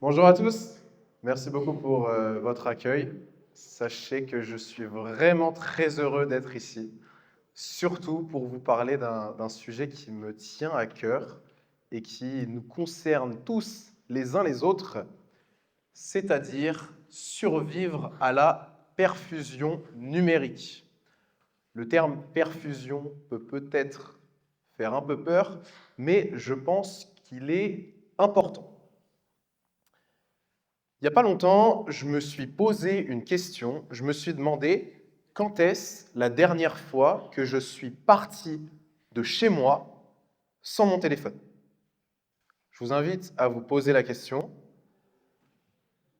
Bonjour à tous, merci beaucoup pour votre accueil. Sachez que je suis vraiment très heureux d'être ici, surtout pour vous parler d'un sujet qui me tient à cœur et qui nous concerne tous les uns les autres, c'est-à-dire survivre à la perfusion numérique. Le terme perfusion peut peut-être faire un peu peur, mais je pense qu'il est important. Il n'y a pas longtemps, je me suis posé une question. Je me suis demandé quand est-ce la dernière fois que je suis parti de chez moi sans mon téléphone. Je vous invite à vous poser la question.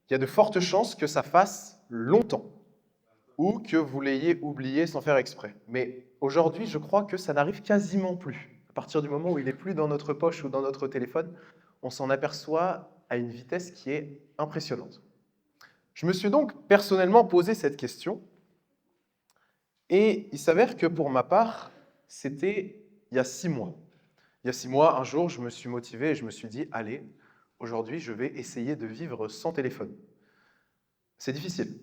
Il y a de fortes chances que ça fasse longtemps ou que vous l'ayez oublié sans faire exprès. Mais aujourd'hui, je crois que ça n'arrive quasiment plus. À partir du moment où il n'est plus dans notre poche ou dans notre téléphone, on s'en aperçoit à une vitesse qui est impressionnante. Je me suis donc personnellement posé cette question et il s'avère que pour ma part, c'était il y a 6 mois. Il y a 6 mois, un jour, je me suis motivé et je me suis dit, allez, aujourd'hui, je vais essayer de vivre sans téléphone. C'est difficile.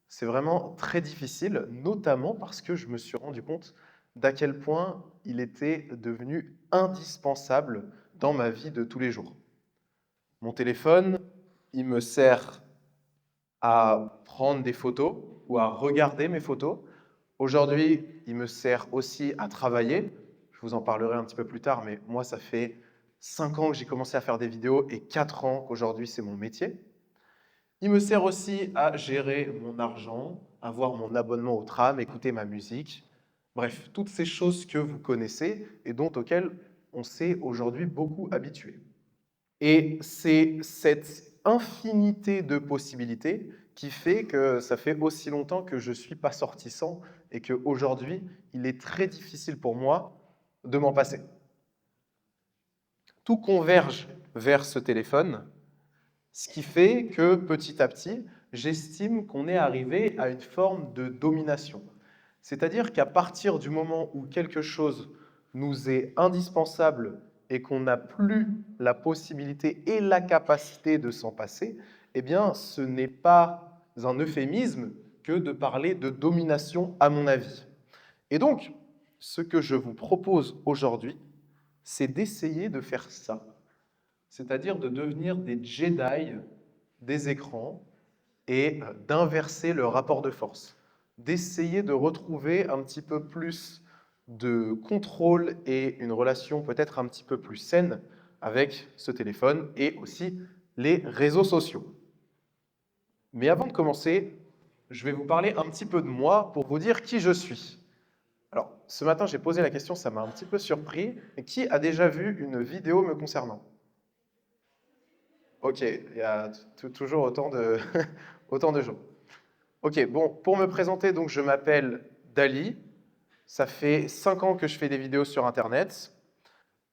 C'est vraiment très difficile, notamment parce que je me suis rendu compte d'à quel point il était devenu indispensable dans ma vie de tous les jours. Mon téléphone, il me sert à prendre des photos ou à regarder mes photos. Aujourd'hui, il me sert aussi à travailler. Je vous en parlerai un petit peu plus tard, mais moi, ça fait 5 ans que j'ai commencé à faire des vidéos et 4 ans qu'aujourd'hui, c'est mon métier. Il me sert aussi à gérer mon argent, avoir mon abonnement au tram, écouter ma musique. Bref, toutes ces choses que vous connaissez et auxquelles on s'est aujourd'hui beaucoup habitué. Et c'est cette infinité de possibilités qui fait que ça fait aussi longtemps que je ne suis pas sorti sans et qu'aujourd'hui, il est très difficile pour moi de m'en passer. Tout converge vers ce téléphone, ce qui fait que petit à petit, j'estime qu'on est arrivé à une forme de domination. C'est-à-dire qu'à partir du moment où quelque chose nous est indispensable et qu'on n'a plus la possibilité et la capacité de s'en passer, eh bien, ce n'est pas un euphémisme que de parler de domination, à mon avis. Et donc, ce que je vous propose aujourd'hui, c'est d'essayer de faire ça, c'est-à-dire de devenir des Jedi des écrans et d'inverser le rapport de force, d'essayer de retrouver un petit peu plus de contrôle et une relation peut-être un petit peu plus saine avec ce téléphone et aussi les réseaux sociaux. Mais avant de commencer, je vais vous parler un petit peu de moi pour vous dire qui je suis. Alors, ce matin, j'ai posé la question, ça m'a un petit peu surpris. Mais qui a déjà vu une vidéo me concernant? Ok, il y a toujours autant de, autant de gens. Ok, bon, pour me présenter, donc je m'appelle Dali. Ça fait 5 ans que je fais des vidéos sur Internet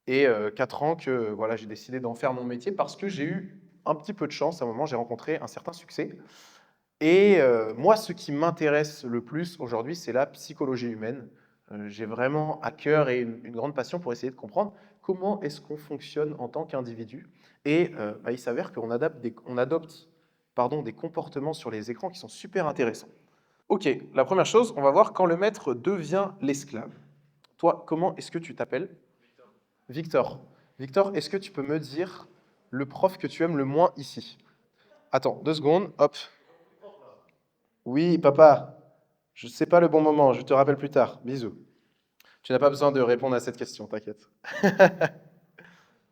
et 4 ans que voilà, j'ai décidé d'en faire mon métier parce que j'ai eu un petit peu de chance. À un moment, j'ai rencontré un certain succès. Et moi, ce qui m'intéresse le plus aujourd'hui, c'est la psychologie humaine. J'ai vraiment à cœur et une grande passion pour essayer de comprendre comment est-ce qu'on fonctionne en tant qu'individu. Et il s'avère qu'on adopte des comportements sur les écrans qui sont super intéressants. Ok, la première chose, on va voir quand le maître devient l'esclave. Toi, comment est-ce que tu t'appelles? Victor. Victor, est-ce que tu peux me dire le prof que tu aimes le moins ici? Attends, 2 secondes, hop. Oui, papa, je ne sais pas le bon moment, je te rappelle plus tard. Bisous. Tu n'as pas besoin de répondre à cette question, t'inquiète.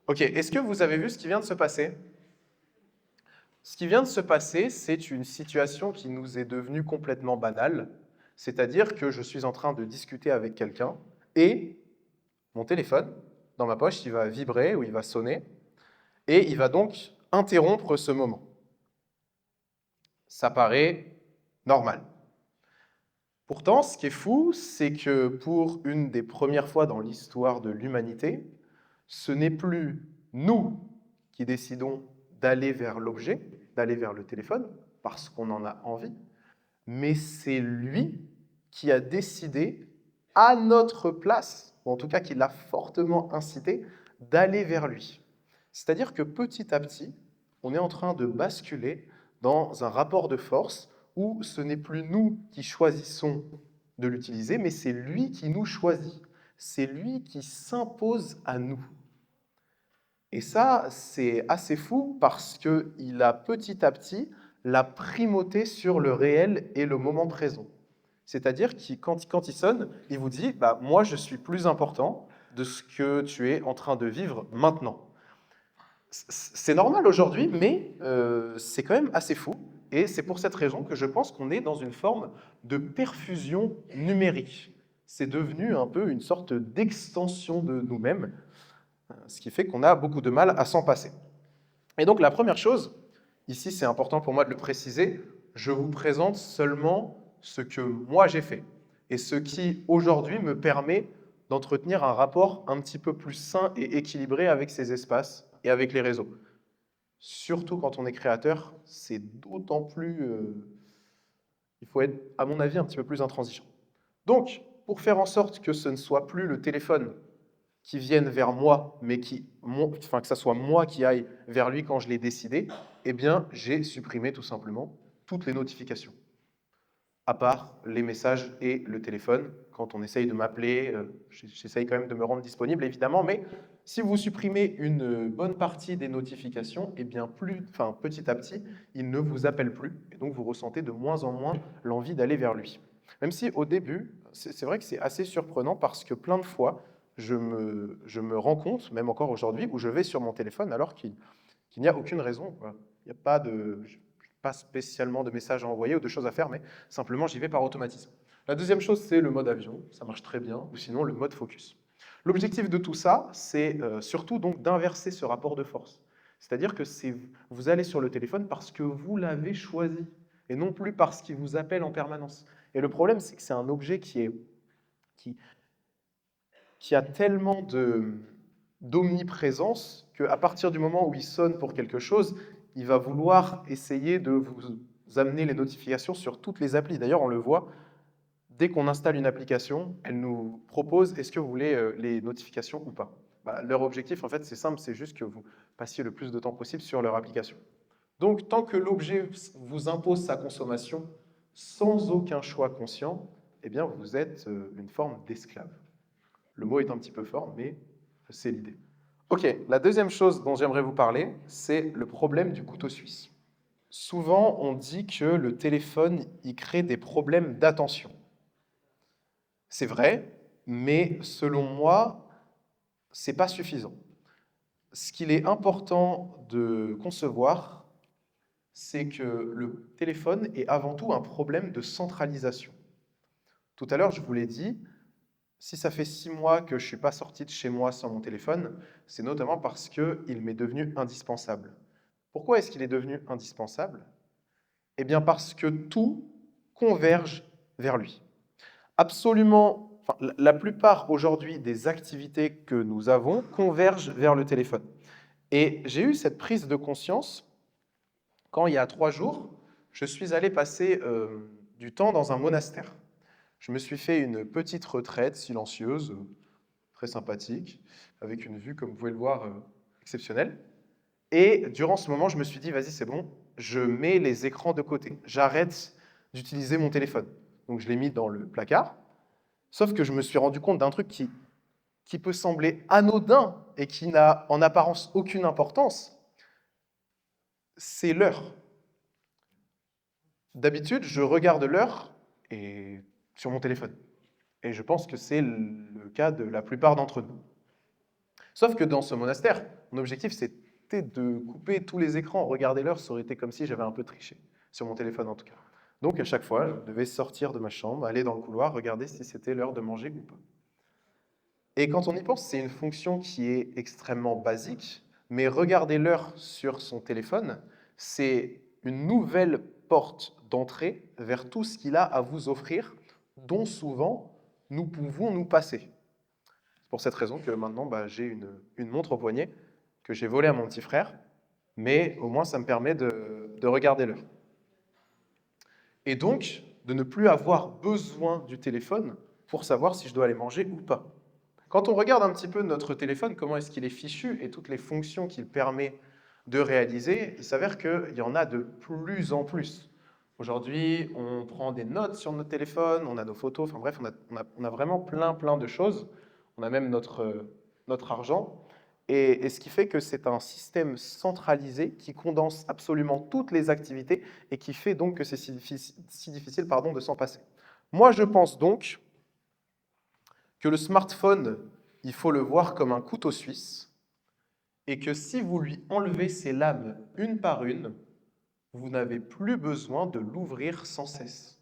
Ok, est-ce que vous avez vu ce qui vient de se passer? Ce qui vient de se passer, c'est une situation qui nous est devenue complètement banale, c'est-à-dire que je suis en train de discuter avec quelqu'un et mon téléphone, dans ma poche, il va vibrer ou il va sonner et il va donc interrompre ce moment. Ça paraît normal. Pourtant, ce qui est fou, c'est que pour une des premières fois dans l'histoire de l'humanité, ce n'est plus nous qui décidons d'aller vers l'objet, d'aller vers le téléphone, parce qu'on en a envie, mais c'est lui qui a décidé à notre place, ou en tout cas qui l'a fortement incité, d'aller vers lui. C'est-à-dire que petit à petit, on est en train de basculer dans un rapport de force où ce n'est plus nous qui choisissons de l'utiliser, mais c'est lui qui nous choisit. C'est lui qui s'impose à nous. Et ça, c'est assez fou parce qu'il a petit à petit la primauté sur le réel et le moment présent. C'est-à-dire que quand il sonne, il vous dit bah, « moi, je suis plus important de ce que tu es en train de vivre maintenant ». C'est normal aujourd'hui, mais c'est quand même assez fou. Et c'est pour cette raison que je pense qu'on est dans une forme de perfusion numérique. C'est devenu un peu une sorte d'extension de nous-mêmes, ce qui fait qu'on a beaucoup de mal à s'en passer. Et donc la première chose, ici c'est important pour moi de le préciser, je vous présente seulement ce que moi j'ai fait et ce qui aujourd'hui me permet d'entretenir un rapport un petit peu plus sain et équilibré avec ces espaces et avec les réseaux. Surtout quand on est créateur, c'est d'autant plus... il faut être, à mon avis, un petit peu plus intransigeant. Donc, pour faire en sorte que ce ne soit plus le téléphone qui vienne vers moi, mais que ça soit moi qui aille vers lui quand je l'ai décidé, eh bien, j'ai supprimé tout simplement toutes les notifications, à part les messages et le téléphone. Quand on essaye de m'appeler, j'essaye quand même de me rendre disponible, évidemment, mais si vous supprimez une bonne partie des notifications, eh bien, petit à petit, il ne vous appelle plus, et donc vous ressentez de moins en moins l'envie d'aller vers lui. Même si au début, c'est vrai que c'est assez surprenant parce que plein de fois, je me rends compte, même encore aujourd'hui, où je vais sur mon téléphone alors qu'il n'y a aucune raison, quoi. Il n'y a pas spécialement de messages à envoyer ou de choses à faire, mais simplement j'y vais par automatisme. La deuxième chose, c'est le mode avion, ça marche très bien, ou sinon le mode focus. L'objectif de tout ça, c'est surtout donc d'inverser ce rapport de force. C'est-à-dire que vous allez sur le téléphone parce que vous l'avez choisi, et non plus parce qu'il vous appelle en permanence. Et le problème, c'est que c'est un objet qui a tellement d'omniprésence qu'à partir du moment où il sonne pour quelque chose, il va vouloir essayer de vous amener les notifications sur toutes les applis. D'ailleurs, on le voit, dès qu'on installe une application, elle nous propose est-ce que vous voulez les notifications ou pas. Leur objectif, en fait, c'est simple, c'est juste que vous passiez le plus de temps possible sur leur application. Donc, tant que l'objet vous impose sa consommation sans aucun choix conscient, eh bien, vous êtes une forme d'esclave. Le mot est un petit peu fort, mais c'est l'idée. Ok, la deuxième chose dont j'aimerais vous parler, c'est le problème du couteau suisse. Souvent, on dit que le téléphone, il crée des problèmes d'attention. C'est vrai, mais selon moi, c'est pas suffisant. Ce qu'il est important de concevoir, c'est que le téléphone est avant tout un problème de centralisation. Tout à l'heure, je vous l'ai dit, si ça fait 6 mois que je ne suis pas sorti de chez moi sans mon téléphone, c'est notamment parce qu'il m'est devenu indispensable. Pourquoi est-ce qu'il est devenu indispensable? Eh bien parce que tout converge vers lui. Absolument, la plupart aujourd'hui des activités que nous avons convergent vers le téléphone. Et j'ai eu cette prise de conscience quand, il y a 3 jours, je suis allé passer du temps dans un monastère. Je me suis fait une petite retraite silencieuse, très sympathique, avec une vue, comme vous pouvez le voir, exceptionnelle. Et durant ce moment, je me suis dit, vas-y, c'est bon, je mets les écrans de côté. J'arrête d'utiliser mon téléphone. Donc je l'ai mis dans le placard. Sauf que je me suis rendu compte d'un truc qui peut sembler anodin et qui n'a en apparence aucune importance. C'est l'heure. D'habitude, je regarde l'heure sur mon téléphone. Et je pense que c'est le cas de la plupart d'entre nous. Sauf que dans ce monastère, mon objectif, c'était de couper tous les écrans. Regarder l'heure, ça aurait été comme si j'avais un peu triché, sur mon téléphone en tout cas. Donc à chaque fois, je devais sortir de ma chambre, aller dans le couloir, regarder si c'était l'heure de manger ou pas. Et quand on y pense, c'est une fonction qui est extrêmement basique, mais regarder l'heure sur son téléphone, c'est une nouvelle porte d'entrée vers tout ce qu'il a à vous offrir, dont souvent nous pouvons nous passer. C'est pour cette raison que maintenant, j'ai une montre au poignet que j'ai volée à mon petit frère, mais au moins ça me permet de regarder l'heure. Et donc, de ne plus avoir besoin du téléphone pour savoir si je dois aller manger ou pas. Quand on regarde un petit peu notre téléphone, comment est-ce qu'il est fichu et toutes les fonctions qu'il permet de réaliser, il s'avère qu'il y en a de plus en plus. Aujourd'hui, on prend des notes sur notre téléphone, on a nos photos, enfin bref, on a vraiment plein de choses. On a même notre argent. Et ce qui fait que c'est un système centralisé qui condense absolument toutes les activités et qui fait donc que c'est si difficile, pardon, de s'en passer. Moi, je pense donc que le smartphone, il faut le voir comme un couteau suisse, et que si vous lui enlevez ses lames une par une, vous n'avez plus besoin de l'ouvrir sans cesse.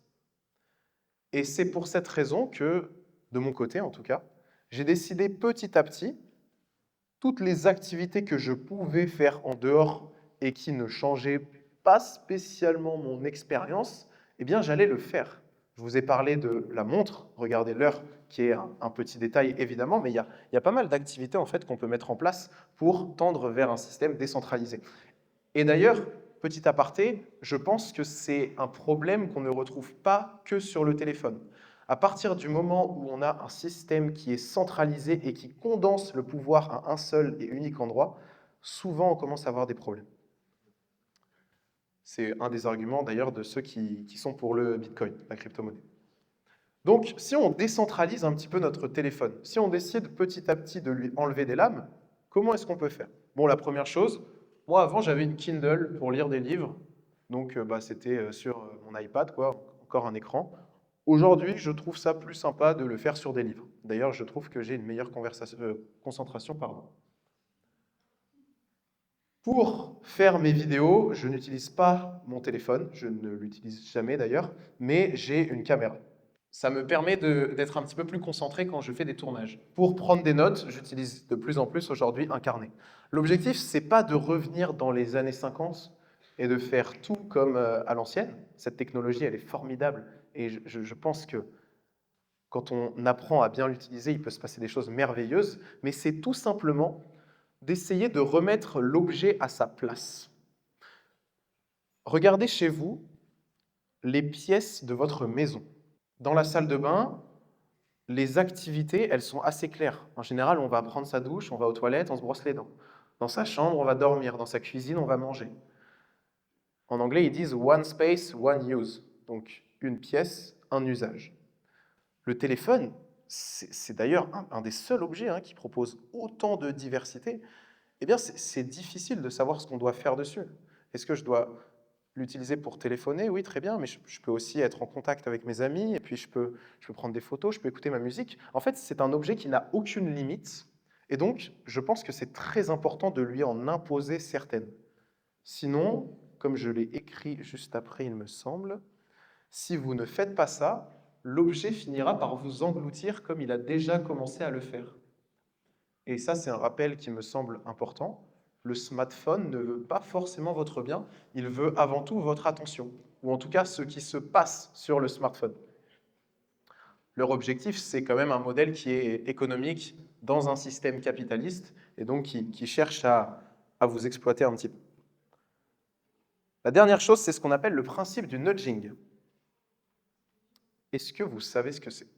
Et c'est pour cette raison que, de mon côté en tout cas, j'ai décidé petit à petit, toutes les activités que je pouvais faire en dehors et qui ne changeaient pas spécialement mon expérience, eh bien j'allais le faire. Je vous ai parlé de la montre, regardez l'heure, qui est un petit détail évidemment, mais il y a pas mal d'activités en fait qu'on peut mettre en place pour tendre vers un système décentralisé. Et d'ailleurs, petit aparté, je pense que c'est un problème qu'on ne retrouve pas que sur le téléphone. À partir du moment où on a un système qui est centralisé et qui condense le pouvoir à un seul et unique endroit, souvent on commence à avoir des problèmes. C'est un des arguments d'ailleurs de ceux qui sont pour le Bitcoin, la crypto-monnaie. Donc, si on décentralise un petit peu notre téléphone, si on décide petit à petit de lui enlever des lames, comment est-ce qu'on peut faire? Bon, la première chose, moi avant j'avais une Kindle pour lire des livres, donc c'était sur mon iPad, quoi, encore un écran. Aujourd'hui, je trouve ça plus sympa de le faire sur des livres. D'ailleurs, je trouve que j'ai une meilleure concentration, pardon. Pour faire mes vidéos, je n'utilise pas mon téléphone, je ne l'utilise jamais d'ailleurs, mais j'ai une caméra. Ça me permet d'être un petit peu plus concentré quand je fais des tournages. Pour prendre des notes, j'utilise de plus en plus aujourd'hui un carnet. L'objectif, c'est pas de revenir dans les années 50 et de faire tout comme à l'ancienne. Cette technologie, elle est formidable et je pense que quand on apprend à bien l'utiliser, il peut se passer des choses merveilleuses, mais c'est tout simplement d'essayer de remettre l'objet à sa place. Regardez chez vous les pièces de votre maison. Dans la salle de bain, les activités, elles sont assez claires. En général, on va prendre sa douche, on va aux toilettes, on se brosse les dents. Dans sa chambre, on va dormir. Dans sa cuisine, on va manger. En anglais, ils disent one space, one use. Donc, une pièce, un usage. Le téléphone, c'est d'ailleurs un des seuls objets qui propose autant de diversité. Eh bien, c'est difficile de savoir ce qu'on doit faire dessus. Est-ce que je dois l'utiliser pour téléphoner? Oui, très bien, mais je peux aussi être en contact avec mes amis, et puis je peux prendre des photos, je peux écouter ma musique. En fait, c'est un objet qui n'a aucune limite, et donc je pense que c'est très important de lui en imposer certaines. Sinon, comme je l'ai écrit juste après, il me semble, si vous ne faites pas ça, l'objet finira par vous engloutir comme il a déjà commencé à le faire. Et ça, c'est un rappel qui me semble important. Le smartphone ne veut pas forcément votre bien, il veut avant tout votre attention, ou en tout cas ce qui se passe sur le smartphone. Leur objectif, c'est quand même un modèle qui est économique dans un système capitaliste, et donc qui cherche à vous exploiter un petit peu. La dernière chose, c'est ce qu'on appelle le principe du nudging. Est-ce que vous savez ce que c'est?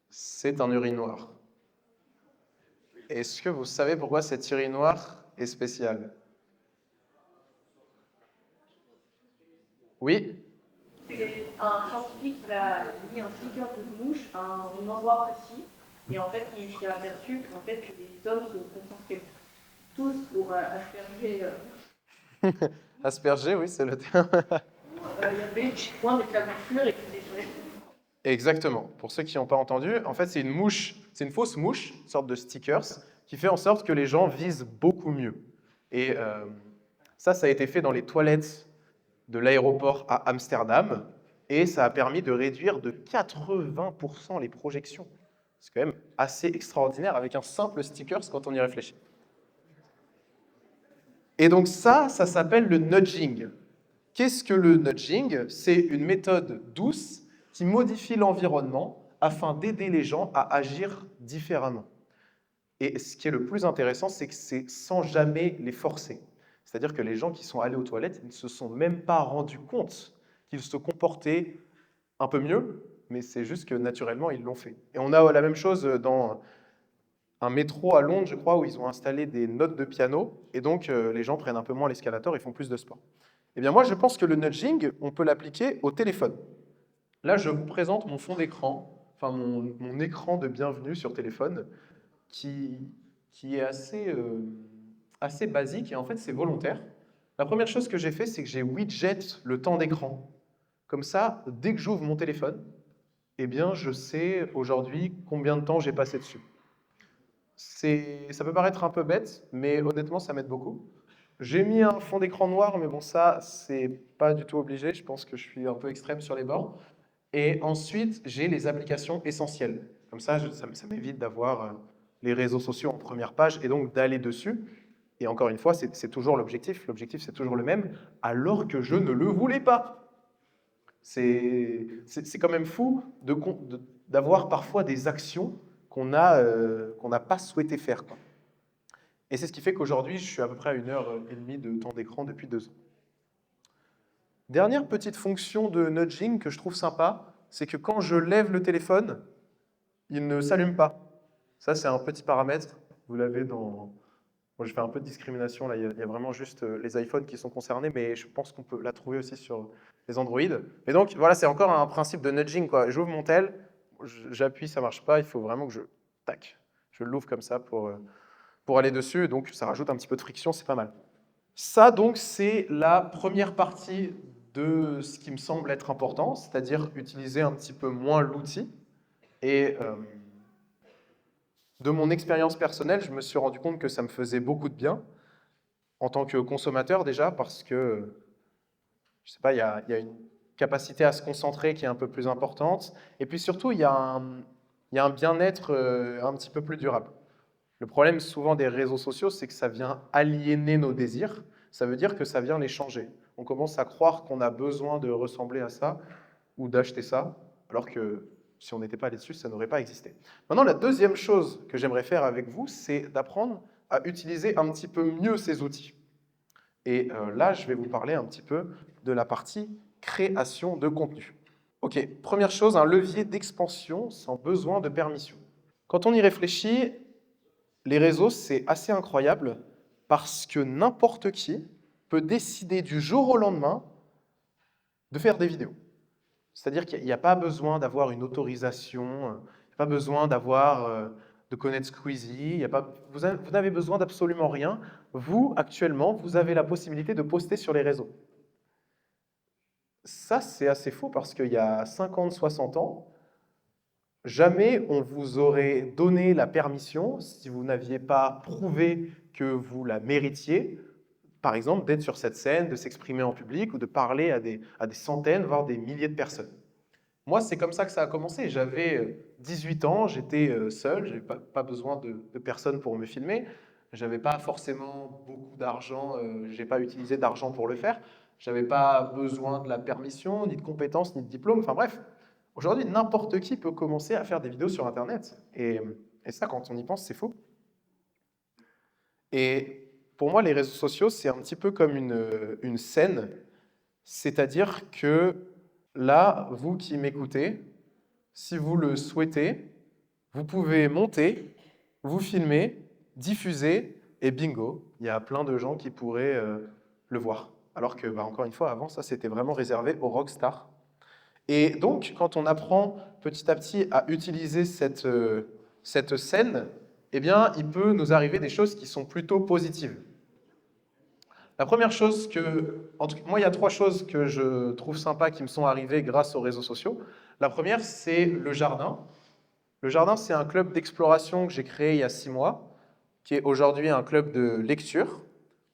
C'est un urinoir. Est-ce que vous savez pourquoi cet urinoir est spécial? Oui? C'est un scientifique qui a mis un sticker de mouche à un endroit précis, et en fait, il s'est aperçu en fait, que les hommes se concentraient tous pour asperger. Asperger, oui, c'est le terme. Il y avait moins de clavicule et des souhaits. Exactement. Pour ceux qui n'ont pas entendu, en fait, c'est une mouche, c'est une fausse mouche, une sorte de stickers, qui fait en sorte que les gens visent beaucoup mieux. Et ça a été fait dans les toilettes de l'aéroport à Amsterdam, et ça a permis de réduire de 80% les projections. C'est quand même assez extraordinaire avec un simple stickers quand on y réfléchit. Et donc ça s'appelle le nudging. Qu'est-ce que le nudging? C'est une méthode douce qui modifie l'environnement afin d'aider les gens à agir différemment. Et ce qui est le plus intéressant, c'est que c'est sans jamais les forcer. C'est-à-dire que les gens qui sont allés aux toilettes, ils ne se sont même pas rendus compte qu'ils se comportaient un peu mieux mais c'est juste que naturellement, ils l'ont fait. Et on a la même chose dans un métro à Londres, je crois, où ils ont installé des notes de piano, et donc les gens prennent un peu moins l'escalator et font plus de sport. Eh bien moi, je pense que le nudging, on peut l'appliquer au téléphone. Là, je vous présente mon fond d'écran, enfin mon écran de bienvenue sur téléphone, qui, qui est assez basique, et en fait, c'est volontaire. La première chose que j'ai fait, c'est que j'ai widget le temps d'écran. Comme ça, dès que j'ouvre mon téléphone, eh bien, je sais aujourd'hui combien de temps j'ai passé dessus. Ça peut paraître un peu bête, mais honnêtement, ça m'aide beaucoup. J'ai mis un fond d'écran noir, mais bon, ça, c'est pas du tout obligé. Je pense que je suis un peu extrême sur les bords. Et ensuite, j'ai les applications essentielles. Comme ça, ça m'évite d'avoir les réseaux sociaux en première page et donc d'aller dessus. Et encore une fois, c'est toujours l'objectif. L'objectif, c'est toujours le même, alors que je ne le voulais pas. C'est quand même fou d'avoir parfois des actions qu'on n'a pas souhaité faire, quoi. Et c'est ce qui fait qu'aujourd'hui, je suis à peu près à 1h30 de temps d'écran depuis 2 ans. Dernière petite fonction de nudging que je trouve sympa, c'est que quand je lève le téléphone, il ne s'allume pas. Ça, c'est un petit paramètre. Vous l'avez dans... Bon, je fais un peu de discrimination, là, il y a vraiment juste les iPhones qui sont concernés, mais je pense qu'on peut la trouver aussi sur les Android. Et donc, voilà, c'est encore un principe de nudging, quoi. J'ouvre mon tel, j'appuie, ça marche pas, il faut vraiment que tac, je l'ouvre comme ça pour aller dessus, donc ça rajoute un petit peu de friction, c'est pas mal. Ça, donc, c'est la première partie de ce qui me semble être important, c'est-à-dire utiliser un petit peu moins l'outil. Et de mon expérience personnelle, je me suis rendu compte que ça me faisait beaucoup de bien, en tant que consommateur déjà, parce que, je sais pas, il y a une capacité à se concentrer qui est un peu plus importante, et puis surtout, il y a un bien-être un petit peu plus durable. Le problème souvent des réseaux sociaux, c'est que ça vient aliéner nos désirs, ça veut dire que ça vient les changer. On commence à croire qu'on a besoin de ressembler à ça, ou d'acheter ça, alors que si on n'était pas allé dessus, ça n'aurait pas existé. Maintenant, la deuxième chose que j'aimerais faire avec vous, c'est d'apprendre à utiliser un petit peu mieux ces outils. Et là, je vais vous parler un petit peu de la partie création de contenu. Ok, première chose, un levier d'expansion sans besoin de permission. Quand on y réfléchit, les réseaux, c'est assez incroyable parce que n'importe qui peut décider du jour au lendemain de faire des vidéos. C'est-à-dire qu'il n'y a pas besoin d'avoir une autorisation, il n'y a pas besoin de connaître Squeezie, vous n'avez besoin d'absolument rien. Vous, actuellement, vous avez la possibilité de poster sur les réseaux. Ça, c'est assez faux parce qu'il y a 50, 60 ans, jamais on vous aurait donné la permission, si vous n'aviez pas prouvé que vous la méritiez, par exemple, d'être sur cette scène, de s'exprimer en public ou de parler à des centaines, voire des milliers de personnes. Moi, c'est comme ça que ça a commencé. J'avais 18 ans, j'étais seul, je n'avais pas besoin de personne pour me filmer. Je n'avais pas forcément beaucoup d'argent, je n'ai pas utilisé d'argent pour le faire. Je n'avais pas besoin de la permission, ni de compétences, ni de diplôme. Enfin bref, aujourd'hui, n'importe qui peut commencer à faire des vidéos sur Internet. Et ça, quand on y pense, c'est faux. Et pour moi, les réseaux sociaux, c'est un petit peu comme une scène. C'est-à-dire que là, vous qui m'écoutez, si vous le souhaitez, vous pouvez monter, vous filmer, diffuser, et bingo, il y a plein de gens qui pourraient le voir. Alors que, encore une fois, avant, ça, c'était vraiment réservé aux rockstars. Et donc, quand on apprend petit à petit à utiliser cette scène, eh bien, il peut nous arriver des choses qui sont plutôt positives. La première chose moi, il y a 3 choses que je trouve sympas qui me sont arrivées grâce aux réseaux sociaux. La première, c'est le jardin. Le jardin, c'est un club d'exploration que j'ai créé il y a 6 mois, qui est aujourd'hui un club de lecture,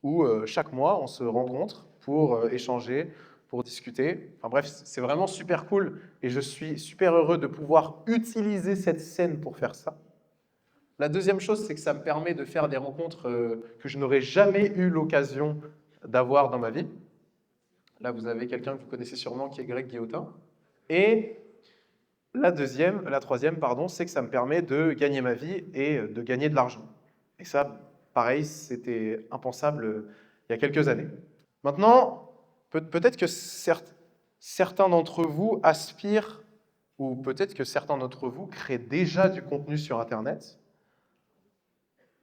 où chaque mois, on se rencontre pour échanger, pour discuter. Enfin bref, c'est vraiment super cool, et je suis super heureux de pouvoir utiliser cette scène pour faire ça. La deuxième chose, c'est que ça me permet de faire des rencontres que je n'aurais jamais eu l'occasion d'avoir dans ma vie. Là, vous avez quelqu'un que vous connaissez sûrement qui est Greg Guillotin. Et la troisième, c'est que ça me permet de gagner ma vie et de gagner de l'argent. Et ça, pareil, c'était impensable il y a quelques années. Maintenant, peut-être que certains d'entre vous aspirent ou peut-être que certains d'entre vous créent déjà du contenu sur Internet.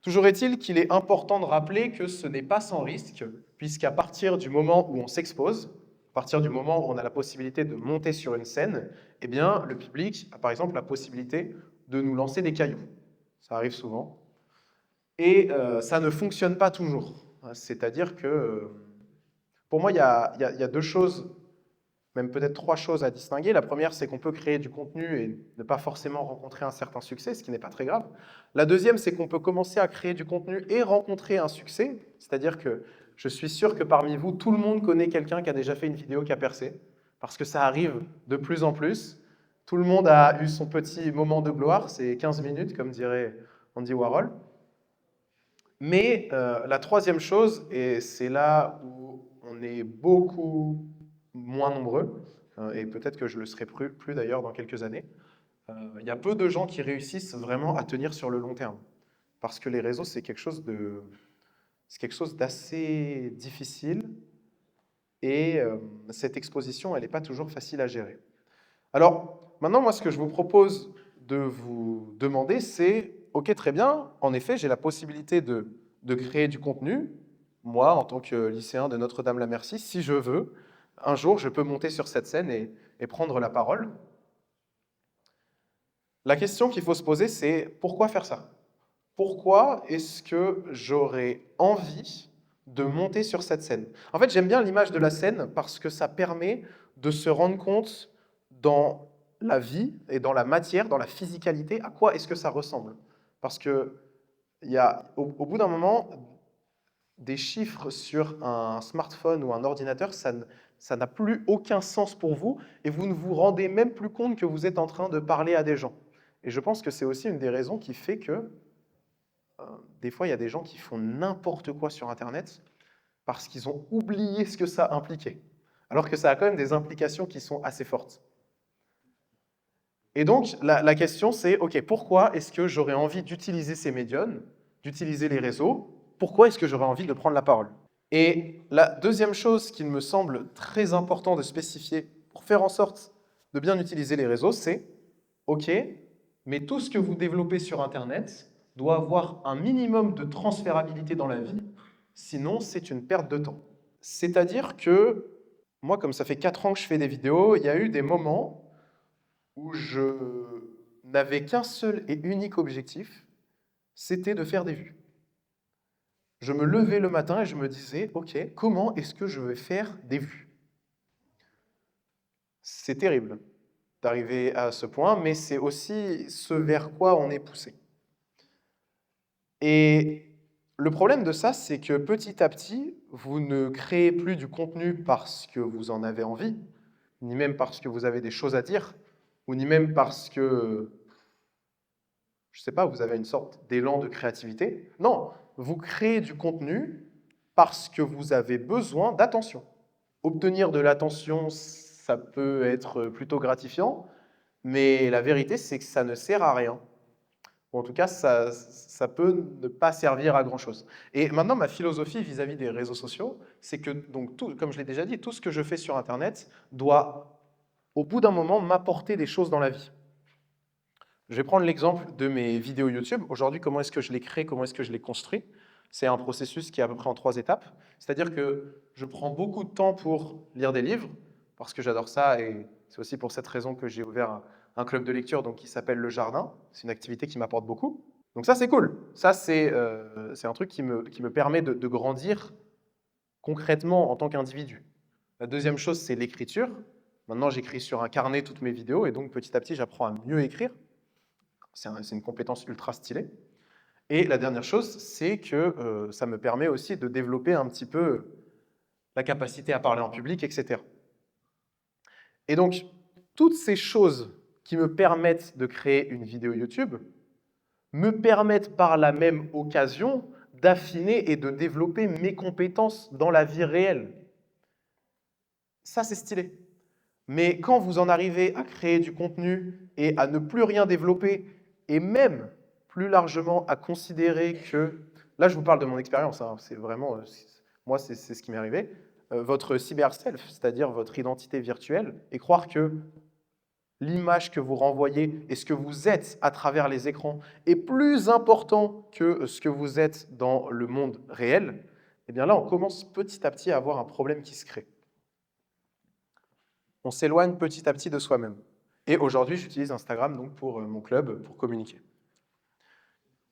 Toujours est-il qu'il est important de rappeler que ce n'est pas sans risque, puisqu'à partir du moment où on s'expose, à partir du moment où on a la possibilité de monter sur une scène, eh bien, le public a par exemple la possibilité de nous lancer des cailloux. Ça arrive souvent. Et ça ne fonctionne pas toujours. C'est-à-dire que, pour moi, il y a deux choses, même peut-être trois choses à distinguer. La première, c'est qu'on peut créer du contenu et ne pas forcément rencontrer un certain succès, ce qui n'est pas très grave. La deuxième, c'est qu'on peut commencer à créer du contenu et rencontrer un succès. C'est-à-dire que je suis sûr que parmi vous, tout le monde connaît quelqu'un qui a déjà fait une vidéo qui a percé, parce que ça arrive de plus en plus. Tout le monde a eu son petit moment de gloire, c'est 15 minutes, comme dirait Andy Warhol. Mais la troisième chose, et c'est là où on est beaucoup moins nombreux, et peut-être que je le serai plus d'ailleurs dans quelques années, il y a peu de gens qui réussissent vraiment à tenir sur le long terme. Parce que les réseaux, c'est quelque chose d'assez difficile, et cette exposition, elle n'est pas toujours facile à gérer. Alors, maintenant, moi, ce que je vous propose de vous demander, c'est, ok, très bien, en effet, j'ai la possibilité de créer du contenu. Moi, en tant que lycéen de Notre-Dame-la-Merci, si je veux, un jour, je peux monter sur cette scène et prendre la parole. La question qu'il faut se poser, c'est pourquoi faire ça? Pourquoi est-ce que j'aurais envie de monter sur cette scène? En fait, j'aime bien l'image de la scène parce que ça permet de se rendre compte dans la vie et dans la matière, dans la physicalité, à quoi est-ce que ça ressemble. Parce que il y a, au bout d'un moment, des chiffres sur un smartphone ou un ordinateur, ça n'a plus aucun sens pour vous et vous ne vous rendez même plus compte que vous êtes en train de parler à des gens. Et je pense que c'est aussi une des raisons qui fait que des fois, il y a des gens qui font n'importe quoi sur Internet parce qu'ils ont oublié ce que ça impliquait, alors que ça a quand même des implications qui sont assez fortes. Et donc, la question c'est, ok, pourquoi est-ce que j'aurais envie d'utiliser ces médiums, d'utiliser les réseaux? Pourquoi est-ce que j'aurais envie de prendre la parole? Et la deuxième chose qu'il me semble très important de spécifier pour faire en sorte de bien utiliser les réseaux, c'est, ok, mais tout ce que vous développez sur Internet doit avoir un minimum de transférabilité dans la vie, sinon c'est une perte de temps. C'est-à-dire que, moi, comme ça fait 4 ans que je fais des vidéos, il y a eu des moments où je n'avais qu'un seul et unique objectif, c'était de faire des vues. Je me levais le matin et je me disais, ok, comment est-ce que je vais faire des vues? C'est terrible d'arriver à ce point, mais c'est aussi ce vers quoi on est poussé. Et le problème de ça, c'est que petit à petit, vous ne créez plus du contenu parce que vous en avez envie, ni même parce que vous avez des choses à dire, ou ni même parce que, je ne sais pas, vous avez une sorte d'élan de créativité. Non, vous créez du contenu parce que vous avez besoin d'attention. Obtenir de l'attention, ça peut être plutôt gratifiant, mais la vérité, c'est que ça ne sert à rien. Ou en tout cas, ça peut ne pas servir à grand-chose. Et maintenant, ma philosophie vis-à-vis des réseaux sociaux, c'est que, donc, comme je l'ai déjà dit, tout ce que je fais sur Internet doit, au bout d'un moment, m'apporter des choses dans la vie. Je vais prendre l'exemple de mes vidéos YouTube. Aujourd'hui, comment est-ce que je les crée, comment est-ce que je les construis? C'est un processus qui est à peu près en 3 étapes. C'est-à-dire que je prends beaucoup de temps pour lire des livres, parce que j'adore ça, et c'est aussi pour cette raison que j'ai ouvert un club de lecture donc, qui s'appelle Le Jardin. C'est une activité qui m'apporte beaucoup. Donc ça, c'est cool. Ça, c'est un truc qui me permet de grandir concrètement en tant qu'individu. La deuxième chose, c'est l'écriture. Maintenant, j'écris sur un carnet toutes mes vidéos, et donc petit à petit, j'apprends à mieux écrire. C'est une compétence ultra stylée. Et la dernière chose, c'est que ça me permet aussi de développer un petit peu la capacité à parler en public, etc. Et donc, toutes ces choses qui me permettent de créer une vidéo YouTube me permettent par la même occasion d'affiner et de développer mes compétences dans la vie réelle. Ça, c'est stylé. Mais quand vous en arrivez à créer du contenu et à ne plus rien développer, et même plus largement à considérer que, là je vous parle de mon expérience, hein, c'est vraiment, moi c'est ce qui m'est arrivé, votre cyber-self, c'est-à-dire votre identité virtuelle, et croire que l'image que vous renvoyez et ce que vous êtes à travers les écrans est plus important que ce que vous êtes dans le monde réel, eh bien là, on commence petit à petit à avoir un problème qui se crée. On s'éloigne petit à petit de soi-même. Et aujourd'hui, j'utilise Instagram donc, pour mon club, pour communiquer.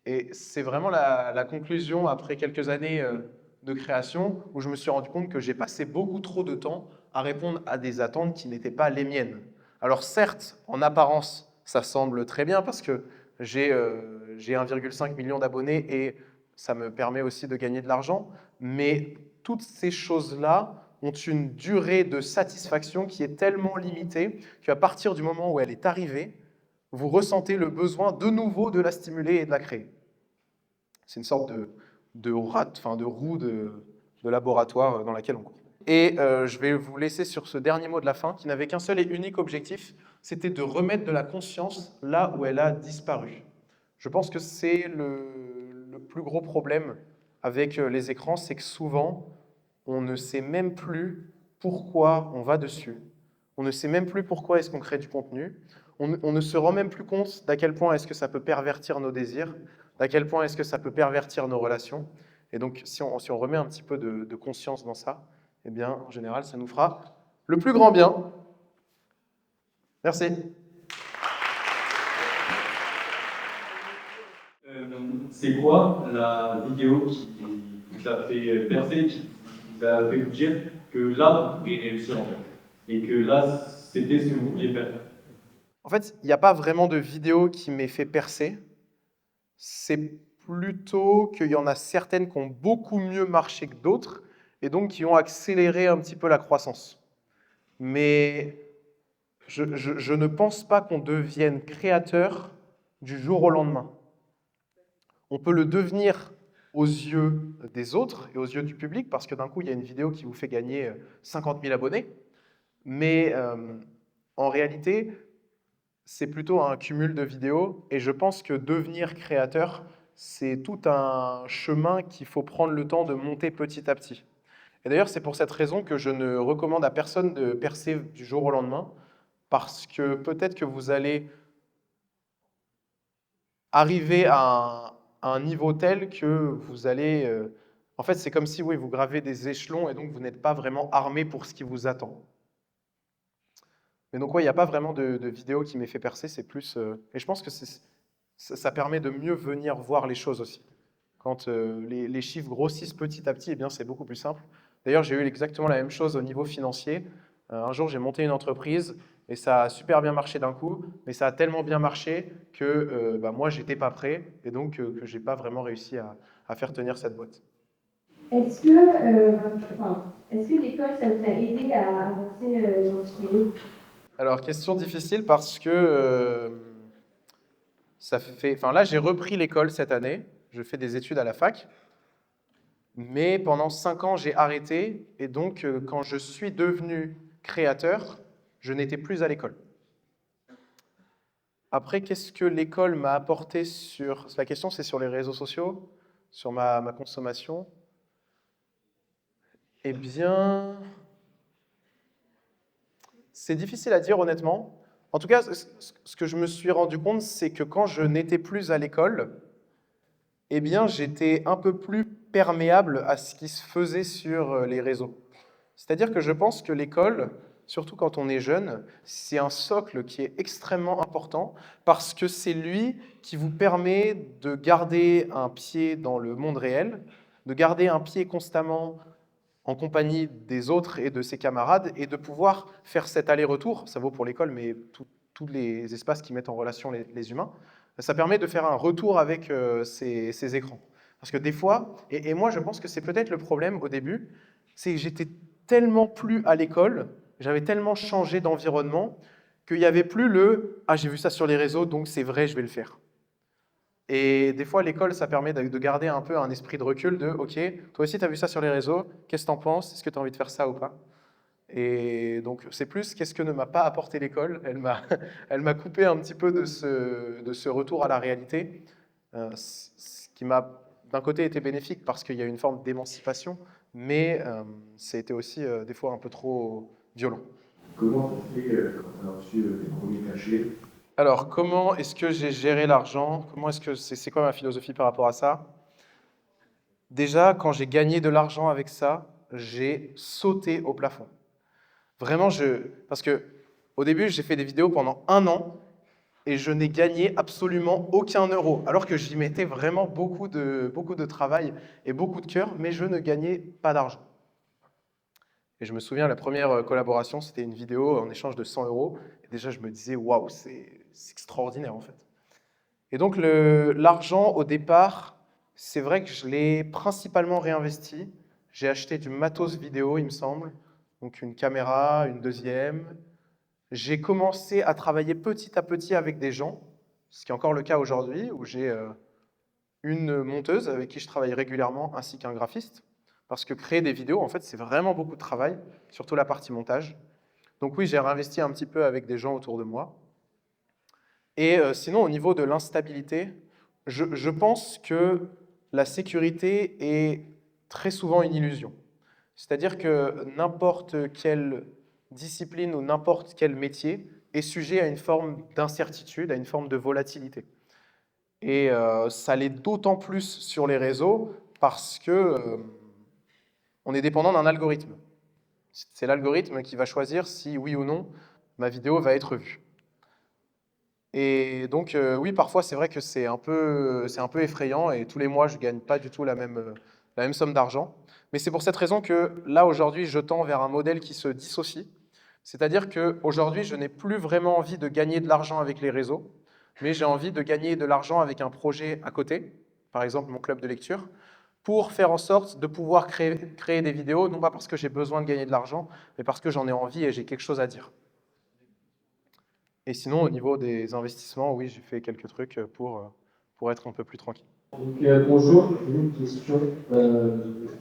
Et c'est vraiment la conclusion après quelques années de création où je me suis rendu compte que j'ai passé beaucoup trop de temps à répondre à des attentes qui n'étaient pas les miennes. Alors certes, en apparence, ça semble très bien parce que j'ai 1,5 million d'abonnés et ça me permet aussi de gagner de l'argent, mais toutes ces choses-là ont une durée de satisfaction qui est tellement limitée qu'à partir du moment où elle est arrivée, vous ressentez le besoin de nouveau de la stimuler et de la créer. C'est une sorte de roue de laboratoire dans laquelle on court. Et je vais vous laisser sur ce dernier mot de la fin, qui n'avait qu'un seul et unique objectif, c'était de remettre de la conscience là où elle a disparu. Je pense que c'est le plus gros problème avec les écrans, c'est que souvent, on ne sait même plus pourquoi on va dessus. On ne sait même plus pourquoi est-ce qu'on crée du contenu. On ne se rend même plus compte d'à quel point est-ce que ça peut pervertir nos désirs, d'à quel point est-ce que ça peut pervertir nos relations. Et donc, si on remet un petit peu de conscience dans ça, eh bien, en général, ça nous fera le plus grand bien. Merci. C'est quoi la vidéo qui vous a fait percer, qui vous a fait vous dire que là, vous pouvez réussir en fait, et que là, c'était ce que vous vouliez faire? En fait, il n'y a pas vraiment de vidéo qui m'ait fait percer. C'est plutôt qu'il y en a certaines qui ont beaucoup mieux marché que d'autres, et donc qui ont accéléré un petit peu la croissance. Mais je ne pense pas qu'on devienne créateur du jour au lendemain. On peut le devenir aux yeux des autres et aux yeux du public, parce que d'un coup, il y a une vidéo qui vous fait gagner 50 000 abonnés, mais en réalité, c'est plutôt un cumul de vidéos, et je pense que devenir créateur, c'est tout un chemin qu'il faut prendre le temps de monter petit à petit. Et d'ailleurs, c'est pour cette raison que je ne recommande à personne de percer du jour au lendemain, parce que peut-être que vous allez arriver à un niveau tel que vous allez... en fait, c'est comme si oui, vous gravez des échelons et donc vous n'êtes pas vraiment armé pour ce qui vous attend. Mais donc, ouais, il n'y a pas vraiment de vidéo qui m'ait fait percer, c'est plus... et je pense que ça permet de mieux venir voir les choses aussi. Quand les chiffres grossissent petit à petit, eh bien, c'est beaucoup plus simple. D'ailleurs, j'ai eu exactement la même chose au niveau financier. Un jour, j'ai monté une entreprise et ça a super bien marché d'un coup, mais ça a tellement bien marché que moi, j'étais pas prêt et donc que j'ai pas vraiment réussi à faire tenir cette boîte. Est-ce que, est-ce que l'école, ça vous a aidé à avancer dans votre milieu? Alors, question difficile parce que là, j'ai repris l'école cette année. Je fais des études à la fac. Mais pendant 5 ans, j'ai arrêté. Et donc, quand je suis devenu créateur, je n'étais plus à l'école. Après, qu'est-ce que l'école m'a apporté sur... La question, c'est sur les réseaux sociaux, sur ma consommation. Eh bien, c'est difficile à dire, honnêtement. En tout cas, ce que je me suis rendu compte, c'est que quand je n'étais plus à l'école, eh bien, j'étais un peu plus perméable à ce qui se faisait sur les réseaux. C'est-à-dire que je pense que l'école, surtout quand on est jeune, c'est un socle qui est extrêmement important parce que c'est lui qui vous permet de garder un pied dans le monde réel, de garder un pied constamment en compagnie des autres et de ses camarades et de pouvoir faire cet aller-retour, ça vaut pour l'école, mais tous les espaces qui mettent en relation les humains, ça permet de faire un retour avec ces écrans. Parce que des fois, et moi je pense que c'est peut-être le problème au début, c'est que j'étais tellement plus à l'école, j'avais tellement changé d'environnement, qu'il n'y avait plus le « ah j'ai vu ça sur les réseaux, donc c'est vrai, je vais le faire ». Et des fois, l'école, ça permet de garder un peu un esprit de recul de « ok, toi aussi tu as vu ça sur les réseaux, qu'est-ce que tu en penses? Est-ce que tu as envie de faire ça ou pas ?» Et donc, c'est plus qu'est-ce que ne m'a pas apporté l'école. Elle m'a coupé un petit peu de ce retour à la réalité, ce qui m'a d'un côté été bénéfique parce qu'il y a une forme d'émancipation, mais ça a été aussi des fois un peu trop violent. Comment tu as fait quand tu as reçu tes premiers cachets? Alors, comment est-ce que j'ai géré l'argent? Comment est-ce que c'est quoi ma philosophie par rapport à ça? Déjà, quand j'ai gagné de l'argent avec ça, j'ai sauté au plafond. Vraiment, parce que au début, j'ai fait des vidéos pendant 1 an et je n'ai gagné absolument aucun euro, alors que j'y mettais vraiment beaucoup de travail et beaucoup de cœur, mais je ne gagnais pas d'argent. Et je me souviens, la première collaboration, c'était une vidéo en échange de 100 euros. Et déjà, je me disais, waouh, c'est extraordinaire en fait. Et donc, l'argent, au départ, c'est vrai que je l'ai principalement réinvesti. J'ai acheté du matos vidéo, il me semble. Donc, une caméra, une deuxième. J'ai commencé à travailler petit à petit avec des gens, ce qui est encore le cas aujourd'hui, où j'ai une monteuse avec qui je travaille régulièrement, ainsi qu'un graphiste. Parce que créer des vidéos, en fait, c'est vraiment beaucoup de travail, surtout la partie montage. Donc oui, j'ai réinvesti un petit peu avec des gens autour de moi. Et sinon, au niveau de l'instabilité, je pense que la sécurité est très souvent une illusion. C'est-à-dire que n'importe quelle discipline ou n'importe quel métier est sujet à une forme d'incertitude, à une forme de volatilité. Et ça l'est d'autant plus sur les réseaux parce que on est dépendant d'un algorithme. C'est l'algorithme qui va choisir si oui ou non ma vidéo va être vue. Et donc oui, parfois c'est vrai que c'est un peu effrayant et tous les mois je ne gagne pas du tout la même somme d'argent. Mais c'est pour cette raison que là aujourd'hui je tends vers un modèle qui se dissocie. C'est-à-dire qu'aujourd'hui je n'ai plus vraiment envie de gagner de l'argent avec les réseaux, mais j'ai envie de gagner de l'argent avec un projet à côté, par exemple mon club de lecture, pour faire en sorte de pouvoir créer des vidéos, non pas parce que j'ai besoin de gagner de l'argent, mais parce que j'en ai envie et j'ai quelque chose à dire. Et sinon, au niveau des investissements, oui, j'ai fait quelques trucs pour être un peu plus tranquille. Donc, bonjour, j'ai une question.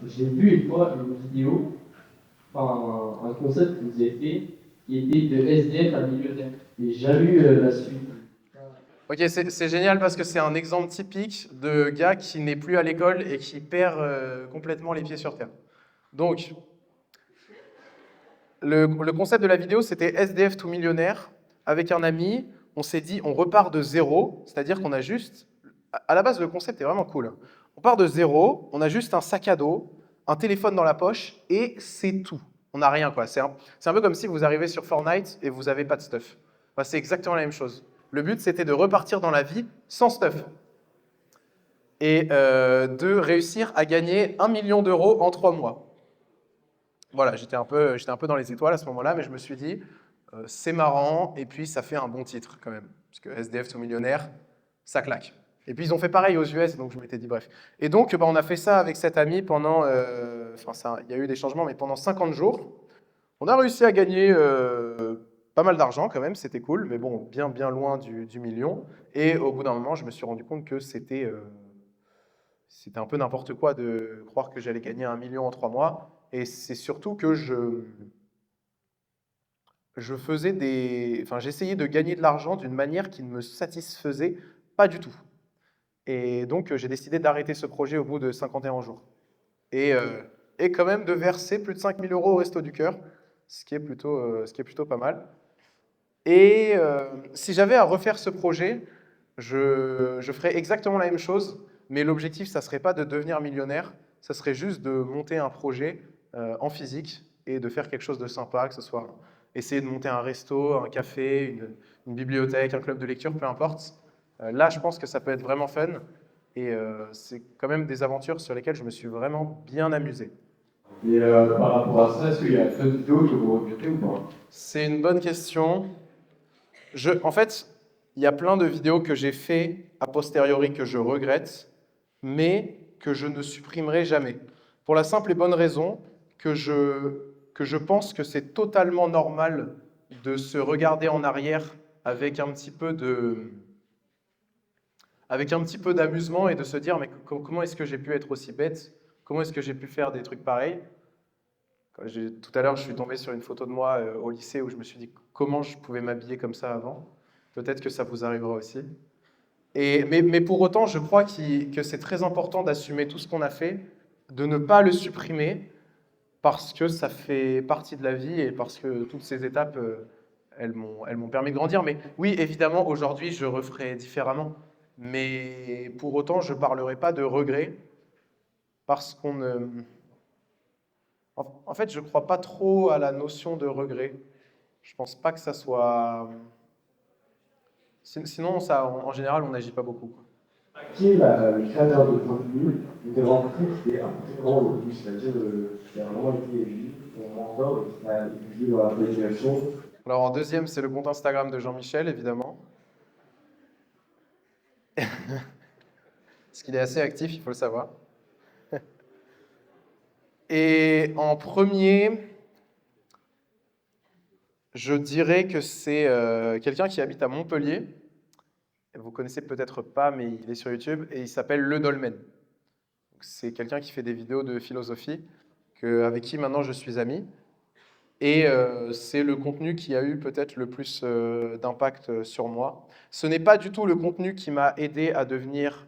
J'ai vu une fois une vidéo, enfin un concept que vous avez fait, qui était de SDF à millionnaire. Et j'ai jamais eu la suite. Ok, c'est génial parce que c'est un exemple typique de gars qui n'est plus à l'école et qui perd complètement les pieds sur terre. Donc, le concept de la vidéo, c'était SDF to millionnaire. Avec un ami, on s'est dit, on repart de zéro, c'est-à-dire qu'on a juste... À la base, le concept est vraiment cool. On part de zéro, on a juste un sac à dos, un téléphone dans la poche, et c'est tout. On n'a rien, quoi. C'est un peu comme si vous arrivez sur Fortnite et vous n'avez pas de stuff. Enfin, c'est exactement la même chose. Le but, c'était de repartir dans la vie sans stuff. Et de réussir à gagner 1 million d'euros en 3 mois. Voilà, j'étais un peu dans les étoiles à ce moment-là, mais je me suis dit, c'est marrant, et puis ça fait un bon titre quand même. Parce que SDF to millionnaire, ça claque. Et puis ils ont fait pareil aux US, donc je m'étais dit bref. Et donc on a fait ça avec cet ami pendant, il y a eu des changements, mais pendant 50 jours. On a réussi à gagner pas mal d'argent quand même, c'était cool, mais bon, bien loin du million. Et au bout d'un moment, je me suis rendu compte que c'était un peu n'importe quoi de croire que j'allais gagner 1 million en 3 mois. Et c'est surtout que j'essayais de gagner de l'argent d'une manière qui ne me satisfaisait pas du tout. Et donc, j'ai décidé d'arrêter ce projet au bout de 51 jours. Et quand même de verser plus de 5 000 euros au Resto du Cœur, ce qui est plutôt pas mal. Et si j'avais à refaire ce projet, je ferais exactement la même chose, mais l'objectif, ça ne serait pas de devenir millionnaire, ça serait juste de monter un projet en physique et de faire quelque chose de sympa, que ce soit essayer de monter un resto, un café, une bibliothèque, un club de lecture, peu importe. Là, je pense que ça peut être vraiment fun et c'est quand même des aventures sur lesquelles je me suis vraiment bien amusé. Et par rapport à ça, est-ce qu'il y a plein de vidéos que vous regrettez ou pas? C'est une bonne question. En fait, il y a plein de vidéos que j'ai fait a posteriori que je regrette, mais que je ne supprimerai jamais. Pour la simple et bonne raison que je pense que c'est totalement normal de se regarder en arrière avec un petit peu d'amusement et de se dire mais comment est-ce que j'ai pu être aussi bête? Comment est-ce que j'ai pu faire des trucs pareils? Tout à l'heure, je suis tombé sur une photo de moi au lycée où je me suis dit comment je pouvais m'habiller comme ça avant. Peut-être que ça vous arrivera aussi. Mais pour autant, je crois que c'est très important d'assumer tout ce qu'on a fait, de ne pas le supprimer parce que ça fait partie de la vie et parce que toutes ces étapes, elles m'ont permis de grandir. Mais oui, évidemment, aujourd'hui, je referai différemment. Mais pour autant, je ne parlerai pas de regret parce qu'on ne... En fait, je ne crois pas trop à la notion de regret. Je pense pas que ça soit... Sinon, ça, en général, on n'agit pas beaucoup, quoi. Qui est le créateur de contenu de rencontrer qui est important aujourd'hui, c'est-à-dire qui a vraiment été élu, ton mentor, et qui a évolué dans la bonne direction. Alors en deuxième, c'est le compte Instagram de Jean-Michel, évidemment. Parce qu'il est assez actif, il faut le savoir. Et en premier, je dirais que c'est quelqu'un qui habite à Montpellier. Vous connaissez peut-être pas, mais il est sur YouTube et il s'appelle Le Dolmen. C'est quelqu'un qui fait des vidéos de philosophie, avec qui maintenant je suis ami. Et c'est le contenu qui a eu peut-être le plus d'impact sur moi. Ce n'est pas du tout le contenu qui m'a aidé à devenir,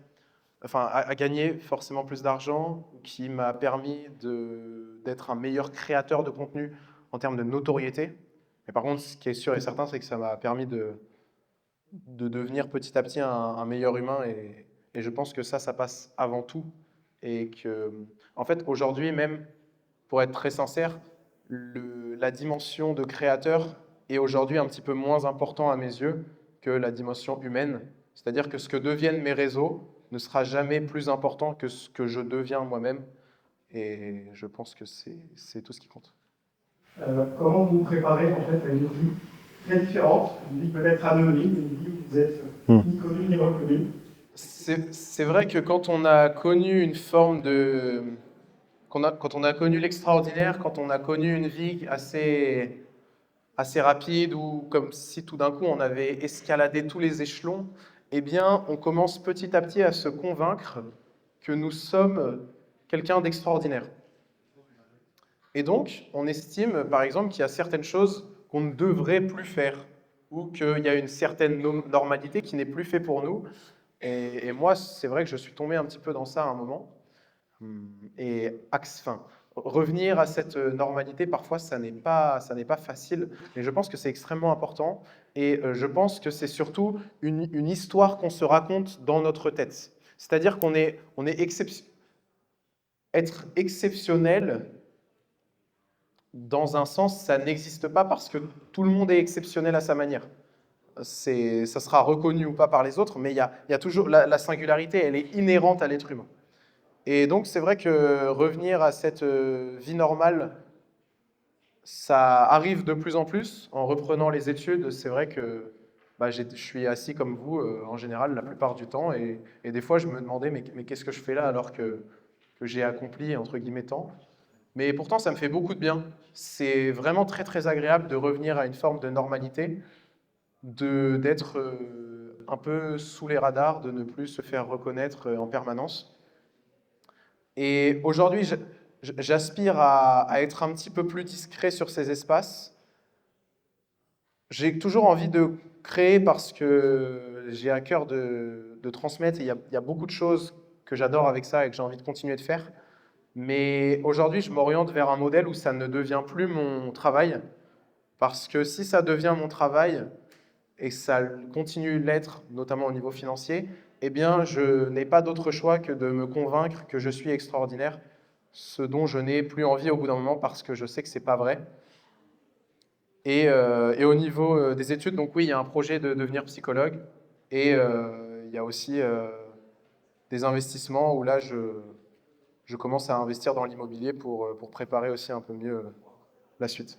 enfin, à gagner forcément plus d'argent, qui m'a permis d'être un meilleur créateur de contenu en termes de notoriété. Mais par contre, ce qui est sûr et certain, c'est que ça m'a permis de devenir petit à petit un meilleur humain. Et je pense que ça passe avant tout. Et que, en fait, aujourd'hui même, pour être très sincère, la dimension de créateur est aujourd'hui un petit peu moins important à mes yeux que la dimension humaine. C'est-à-dire que ce que deviennent mes réseaux ne sera jamais plus important que ce que je deviens moi-même. Et je pense que c'est tout ce qui compte. Comment vous vous préparez en fait à une vie très différente, une vie peut-être anonyme, une vie où vous êtes ni connu ni reconnu? C'est vrai que quand on a connu une forme de... Quand on a connu l'extraordinaire, quand on a connu une vie assez rapide, ou comme si tout d'un coup on avait escaladé tous les échelons, eh bien on commence petit à petit à se convaincre que nous sommes quelqu'un d'extraordinaire. Et donc, on estime, par exemple, qu'il y a certaines choses qu'on ne devrait plus faire, ou qu'il y a une certaine normalité qui n'est plus faite pour nous. Et moi, c'est vrai que je suis tombé un petit peu dans ça à un moment. Et revenir à cette normalité, parfois, ça n'est pas facile, mais je pense que c'est extrêmement important. Et je pense que c'est surtout une histoire qu'on se raconte dans notre tête. C'est-à-dire qu'on est être exceptionnel, dans un sens, ça n'existe pas parce que tout le monde est exceptionnel à sa manière. Ça sera reconnu ou pas par les autres, mais il y a toujours la singularité, elle est inhérente à l'être humain. Et donc, c'est vrai que revenir à cette vie normale, ça arrive de plus en plus. En reprenant les études, c'est vrai que je suis assis comme vous, en général, la plupart du temps. Et des fois, je me demandais, mais qu'est-ce que je fais là alors que j'ai accompli, entre guillemets, tant. Mais pourtant, ça me fait beaucoup de bien. C'est vraiment très, très agréable de revenir à une forme de normalité, d'être un peu sous les radars, de ne plus se faire reconnaître en permanence. Et aujourd'hui, j'aspire à être un petit peu plus discret sur ces espaces. J'ai toujours envie de créer parce que j'ai à cœur de transmettre. Et il y a beaucoup de choses que j'adore avec ça et que j'ai envie de continuer de faire. Mais aujourd'hui, je m'oriente vers un modèle où ça ne devient plus mon travail. Parce que si ça devient mon travail, et ça continue l'être, notamment au niveau financier, eh bien, je n'ai pas d'autre choix que de me convaincre que je suis extraordinaire, ce dont je n'ai plus envie au bout d'un moment parce que je sais que c'est pas vrai. Et au niveau des études, donc oui, il y a un projet de devenir psychologue, et il y a aussi des investissements où là, je commence à investir dans l'immobilier pour préparer aussi un peu mieux la suite.